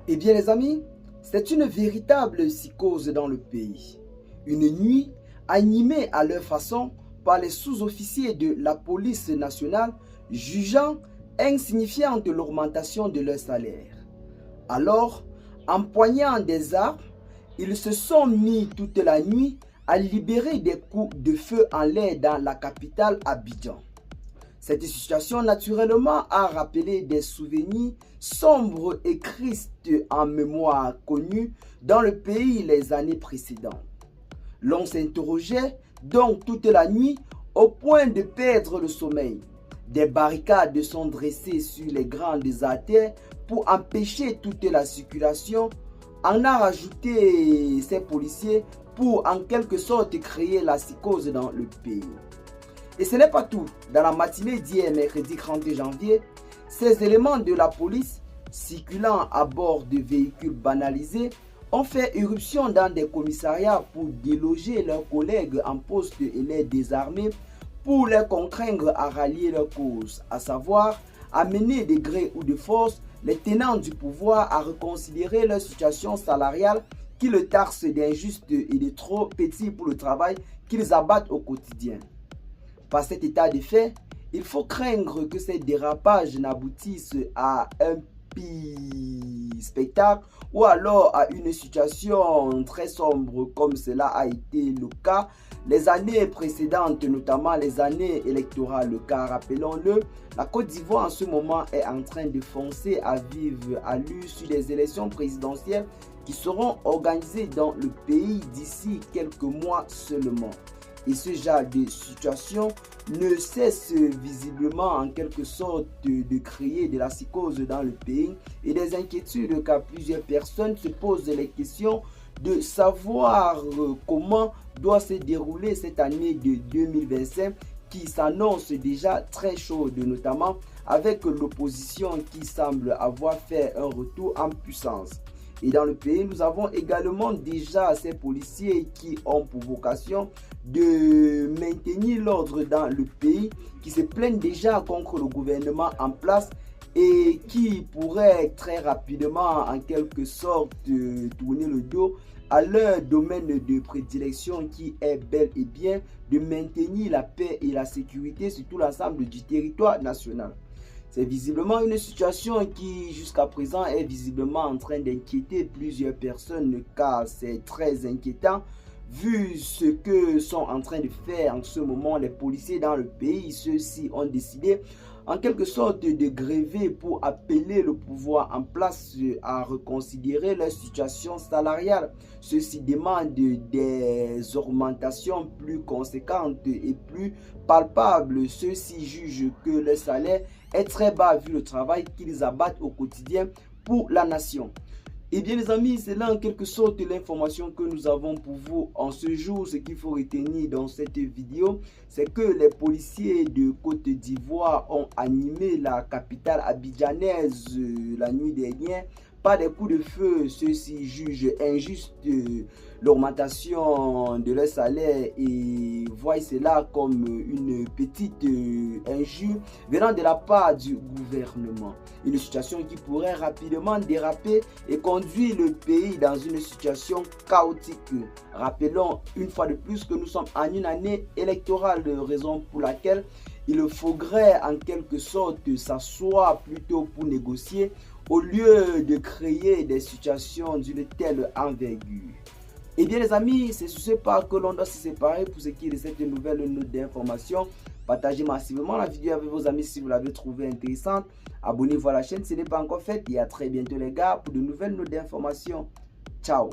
Eh bien les amis, c'est une véritable psychose dans le pays. Une nuit animée à leur façon par les sous-officiers de la police nationale jugeant insignifiante l'augmentation de leur salaire. Alors, empoignant des armes, ils se sont mis toute la nuit à libérer des coups de feu en l'air dans la capitale Abidjan. Cette situation naturellement a rappelé des souvenirs sombres et tristes en mémoire connus dans le pays les années précédentes. L'on s'interrogeait donc toute la nuit au point de perdre le sommeil. Des barricades sont dressées sur les grandes artères pour empêcher toute la circulation. On a rajouté ces policiers pour en quelque sorte créer la psychose dans le pays. Et ce n'est pas tout. Dans la matinée d'hier, mercredi 30 janvier, ces éléments de la police, circulant à bord de véhicules banalisés, ont fait irruption dans des commissariats pour déloger leurs collègues en poste et les désarmer pour les contraindre à rallier leur cause, à savoir amener de gré ou de force les tenants du pouvoir à reconsidérer leur situation salariale qui le taxe d'injuste et de trop petit pour le travail qu'ils abattent au quotidien. Par cet état de fait, il faut craindre que ces dérapages n'aboutissent à un pire spectacle ou alors à une situation très sombre comme cela a été le cas les années précédentes, notamment les années électorales. Car rappelons-le, la Côte d'Ivoire en ce moment est en train de foncer à vivre à l'issue des élections présidentielles qui seront organisées dans le pays d'ici quelques mois seulement. Et ce genre de situation ne cesse visiblement en quelque sorte de créer de la psychose dans le pays et des inquiétudes car plusieurs personnes se posent les questions de savoir comment doit se dérouler cette année de 2025 qui s'annonce déjà très chaude, notamment avec l'opposition qui semble avoir fait un retour en puissance. Et dans le pays, nous avons également déjà ces policiers qui ont pour vocation de maintenir l'ordre dans le pays, qui se plaignent déjà contre le gouvernement en place et qui pourraient très rapidement, en quelque sorte, tourner le dos à leur domaine de prédilection qui est bel et bien de maintenir la paix et la sécurité sur tout l'ensemble du territoire national. C'est visiblement une situation qui jusqu'à présent est visiblement en train d'inquiéter plusieurs personnes car c'est très inquiétant vu ce que sont en train de faire en ce moment les policiers dans le pays. Ceux-ci ont décidé en quelque sorte de gréver pour appeler le pouvoir en place à reconsidérer leur situation salariale. Ceux-ci demandent des augmentations plus conséquentes et plus palpables. Ceux-ci jugent que le salaire est très bas vu le travail qu'ils abattent au quotidien pour la nation. Et bien les amis, c'est là en quelque sorte l'information que nous avons pour vous en ce jour. Ce qu'il faut retenir dans cette vidéo, c'est que les policiers de Côte d'Ivoire ont animé la capitale abidjanaise la nuit dernière par des coups de feu. Ceux-ci jugent injuste l'augmentation de leur salaire et voient cela comme une petite injure venant de la part du gouvernement. Une situation qui pourrait rapidement déraper et conduire le pays dans une situation chaotique. Rappelons une fois de plus que nous sommes en une année électorale, raison pour laquelle il faudrait en quelque sorte s'asseoir plutôt pour négocier au lieu de créer des situations d'une telle envergure. Et bien les amis, c'est sur ce pas que l'on doit se séparer pour ce qui est de cette nouvelle note d'information. Partagez massivement la vidéo avec vos amis si vous l'avez trouvée intéressante. Abonnez-vous à la chaîne si ce n'est pas encore fait et à très bientôt les gars pour de nouvelles notes d'information. Ciao.